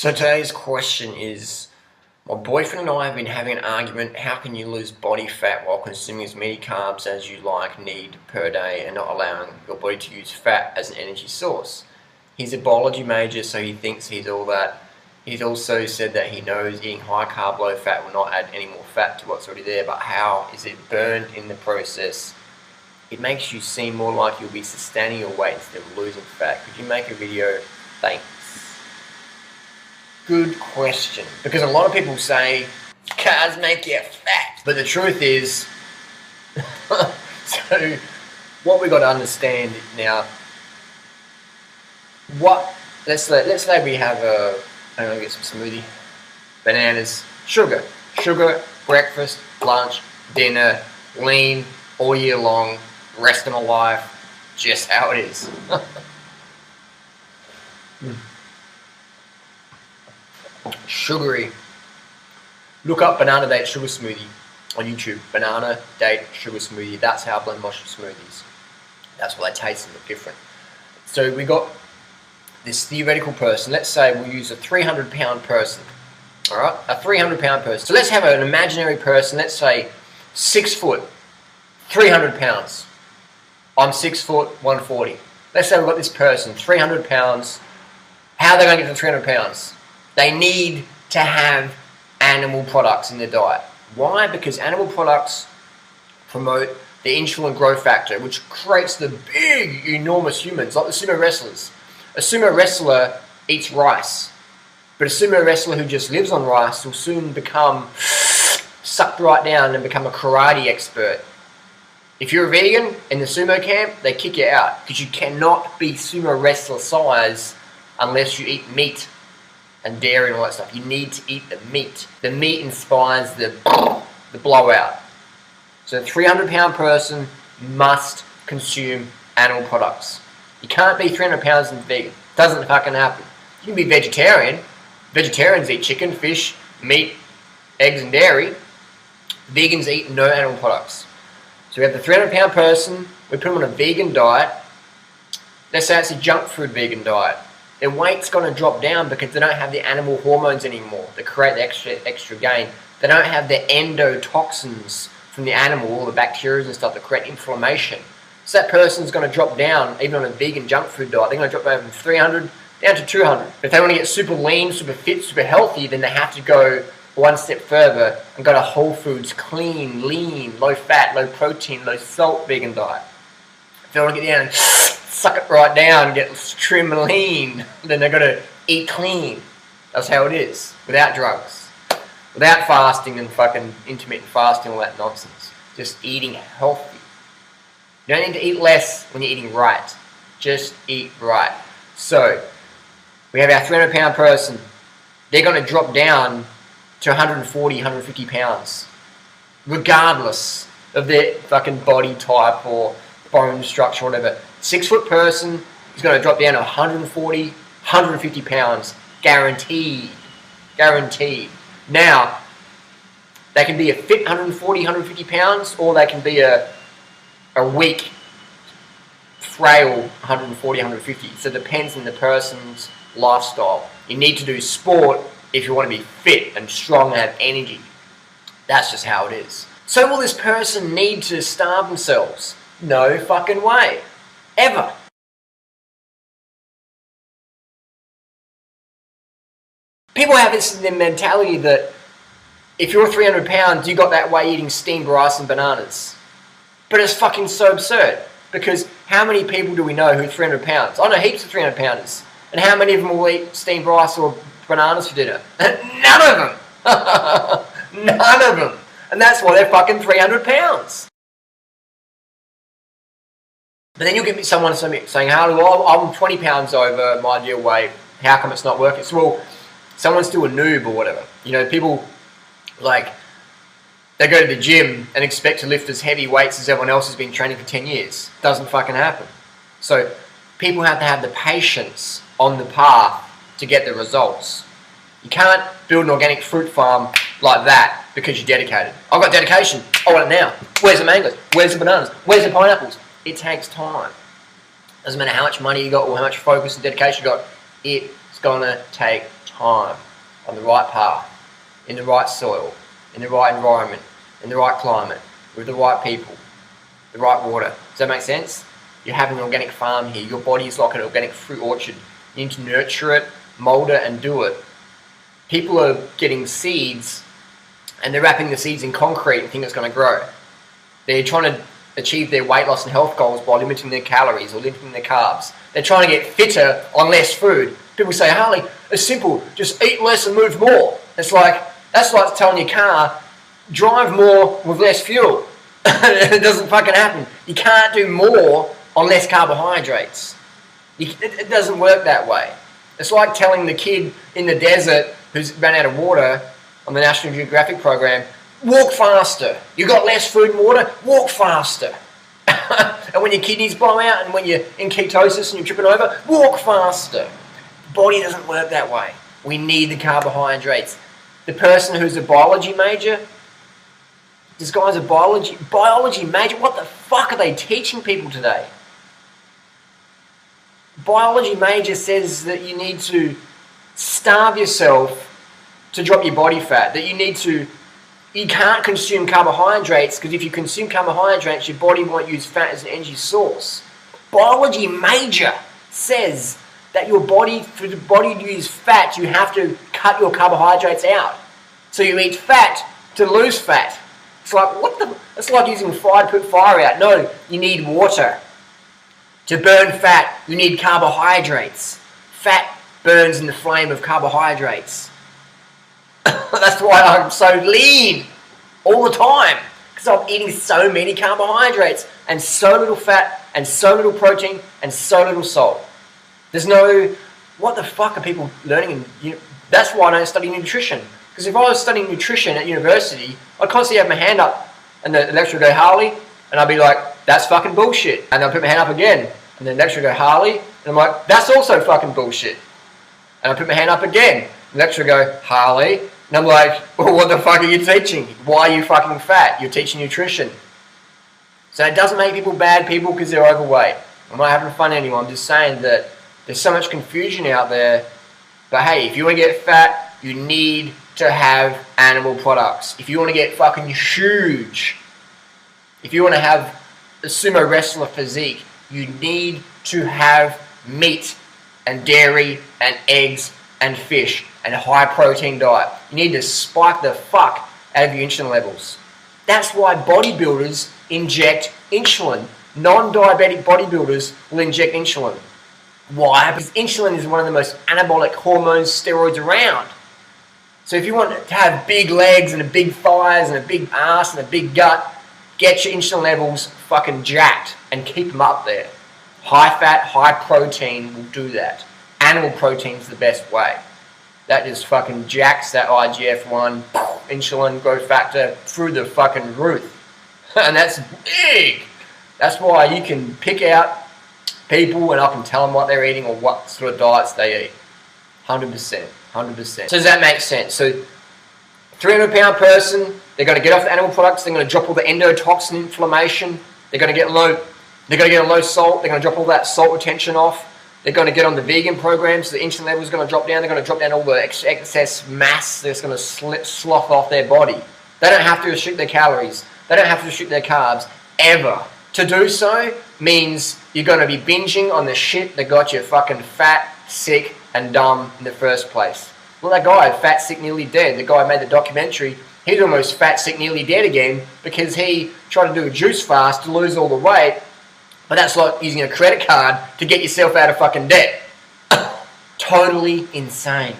So today's question is, my boyfriend and I have been having an argument. How can you lose body fat while consuming as many carbs as you need per day and not allowing your body to use fat as an energy source? He's a biology major, so he thinks he's all that. He's also said that he knows eating high carb, low fat will not add any more fat to what's already there, but how is it burned in the process? It makes you seem more like you'll be sustaining your weight instead of losing fat. Could you make a video? Thanks. Good question. Because a lot of people say, carbs make you fat. But the truth is, so what we got to understand now, let's say we have I'm going to get some smoothie, bananas, sugar, breakfast, lunch, dinner, lean, all year long, rest of my life, just how it is. Sugary. Look up banana date sugar smoothie on YouTube. Banana date sugar smoothie. That's how I blend my smoothies. That's why they taste and look different. So we got this theoretical person. Let's say we'll use a 300-pound person. All right, a 300-pound person. So let's have an imaginary person. Let's say 6 foot, 300 pounds. I'm 6 foot, 140. Let's say we've got this person, 300 pounds. How are they going to get to 300 pounds? They need to have animal products in their diet. Why? Because animal products promote the insulin growth factor, which creates the big, enormous humans, like the sumo wrestlers. A sumo wrestler eats rice, but a sumo wrestler who just lives on rice will soon become sucked right down and become a karate expert. If you're a vegan in the sumo camp, they kick you out because you cannot be sumo wrestler size unless you eat meat and dairy and all that stuff. You need to eat the meat. The meat inspires the blowout. So a 300-pound person must consume animal products. You can't be 300 pounds and vegan. Doesn't fucking happen. You can be vegetarian. Vegetarians eat chicken, fish, meat, eggs and dairy. Vegans eat no animal products. So we have the 300-pound person, we put them on a vegan diet. Let's say it's a junk food vegan diet. Their weight's going to drop down because they don't have the animal hormones anymore that create the extra gain. They don't have the endotoxins from the animal, all the bacteria and stuff that create inflammation. So that person's going to drop down, even on a vegan junk food diet, they're going to drop down from 300 down to 200. If they want to get super lean, super fit, super healthy, then they have to go one step further and go to Whole Foods, clean, lean, low fat, low protein, low salt vegan diet. If they want to get down and suck it right down and get trim and lean, then they're going to eat clean. That's how it is, without drugs, without fasting and fucking intermittent fasting, all that nonsense. Just eating healthy. You don't need to eat less when you're eating right. Just eat right. So, we have our 300-pound person. They're going to drop down to 140, 150 pounds, regardless of their fucking body type or bone structure or whatever. 6 foot person is going to drop down to 140, 150 pounds, guaranteed. Guaranteed. Now, they can be a fit 140, 150 pounds, or they can be a weak, frail 140, 150. So it depends on the person's lifestyle. You need to do sport if you want to be fit and strong and have energy. That's just how it is. So will this person need to starve themselves? No fucking way. Ever. People have this in their mentality that if you're 300 pounds, you got that way eating steamed rice and bananas. But it's fucking so absurd. Because how many people do we know who are 300 pounds? I know heaps of 300 pounders. And how many of them will eat steamed rice or bananas for dinner? None of them. None of them. And that's why they're fucking 300 pounds. But then you'll get someone saying, "Harley, well, I'm 20 pounds over my ideal weight. How come it's not working?" So, well, someone's still a noob or whatever. You know, people, like, they go to the gym and expect to lift as heavy weights as everyone else has been training for 10 years. Doesn't fucking happen. So, people have to have the patience on the path to get the results. You can't build an organic fruit farm like that because you're dedicated. I've got dedication. I want it now. Where's the mangoes? Where's the bananas? Where's the pineapples? It takes time. Doesn't matter how much money you got or how much focus and dedication you got. It's gonna take time, on the right path, in the right soil, in the right environment, in the right climate, with the right people, the right water. Does that make sense? You have an organic farm here. Your body is like an organic fruit orchard. You need to nurture it, mold it, and do it. People are getting seeds and they're wrapping the seeds in concrete and think it's going to grow. They're trying to achieve their weight loss and health goals by limiting their calories or limiting their carbs. They're trying to get fitter on less food. People say, Harley, it's simple, just eat less and move more. It's like, that's like telling your car, drive more with less fuel. It doesn't fucking happen. You can't do more on less carbohydrates. It doesn't work that way. It's like telling the kid in the desert who's run out of water on the National Geographic program, walk faster. You got less food and water, walk faster. And when your kidneys blow out and when you're in ketosis and you're tripping over, walk faster. The body doesn't work that way. We need the carbohydrates. The person who's a biology major, this guy's a biology major, what the fuck are they teaching people today? Biology major says that you need to starve yourself to drop your body fat, that you can't consume carbohydrates because if you consume carbohydrates, your body won't use fat as an energy source. Biology major says that for the body to use fat, you have to cut your carbohydrates out. So you eat fat to lose fat. It's like, it's like using fire to put fire out. No, you need water. To burn fat, you need carbohydrates. Fat burns in the flame of carbohydrates. That's why I'm so lean all the time. Because I'm eating so many carbohydrates and so little fat and so little protein and so little salt. There's no, what the fuck are people learning? That's why I don't study nutrition. Because if I was studying nutrition at university, I'd constantly have my hand up and the lecturer would go, Harley, and I'd be like, that's fucking bullshit. And I'd put my hand up again. And the lecturer would go, Harley, and I'm like, that's also fucking bullshit. And I put my hand up again. The lecturer would go, Harley, and I'm like, well, what the fuck are you teaching? Why are you fucking fat? You're teaching nutrition. So it doesn't make people bad people because they're overweight. I'm not having fun anymore. I'm just saying that there's so much confusion out there. But hey, if you want to get fat, you need to have animal products. If you want to get fucking huge, if you want to have a sumo wrestler physique, you need to have meat and dairy and eggs and fish and a high protein diet. You need to spike the fuck out of your insulin levels. That's why bodybuilders inject insulin. Non-diabetic bodybuilders will inject insulin. Why? Because insulin is one of the most anabolic hormones, steroids around. So if you want to have big legs and a big thighs and a big ass and a big gut, get your insulin levels fucking jacked and keep them up there. High fat, high protein will do that. Animal protein is the best way. That just fucking jacks that IGF-1 insulin growth factor through the fucking roof. And that's big. That's why you can pick out people and I can tell them what they're eating or what sort of diets they eat. 100%. 100%. So does that make sense? So 300-pound person, they're going to get off the animal products, they're going to drop all the endotoxin inflammation, they're going to get low salt, they're going to drop all that salt retention off, they're going to get on the vegan program, so the insulin level is going to drop down, they're going to drop down all the excess mass that's going to slough off their body. They don't have to restrict their calories, they don't have to restrict their carbs, ever. To do so means you're going to be binging on the shit that got you fucking fat, sick, and dumb in the first place. Well, that guy, Fat, Sick, Nearly Dead, the guy who made the documentary, he's almost fat, sick, nearly dead again because he tried to do a juice fast to lose all the weight, but that's like using a credit card to get yourself out of fucking debt. Totally insane.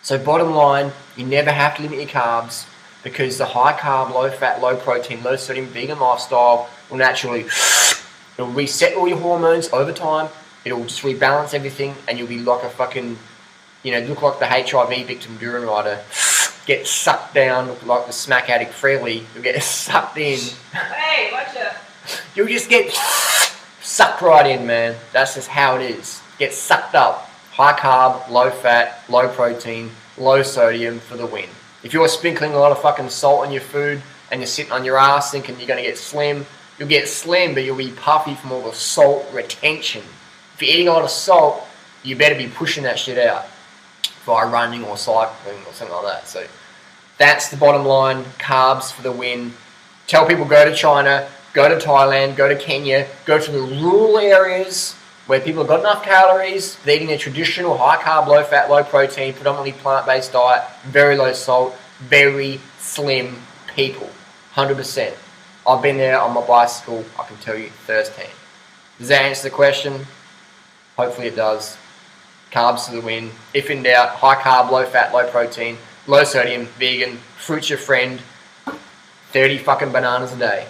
So bottom line, you never have to limit your carbs because the high carb, low fat, low protein, low sodium vegan lifestyle will naturally it'll reset all your hormones over time. It'll just rebalance everything and you'll be like a fucking, look like the HIV victim Durianrider. Get sucked down, look like the smack addict Freelee. You'll get sucked in. Hey, watch it. You'll just get sucked right in, man. That's just how it is. Get sucked up. High carb, low fat, low protein, low sodium for the win. If you're sprinkling a lot of fucking salt in your food and you're sitting on your ass thinking you're going to get slim, you'll get slim, but you'll be puffy from all the salt retention. If you're eating a lot of salt, you better be pushing that shit out. via running or cycling or something like that. So that's the bottom line. Carbs for the win. Tell people go to China, go to Thailand, go to Kenya, go to the rural areas where people have got enough calories, they're eating a traditional high carb, low fat, low protein, predominantly plant-based diet, very low salt, very slim people, 100%. I've been there on my bicycle, I can tell you firsthand. Does that answer the question? Hopefully it does. Carbs to the win. If in doubt, high carb, low fat, low protein, low sodium, vegan, fruit's your friend, 30 fucking bananas a day.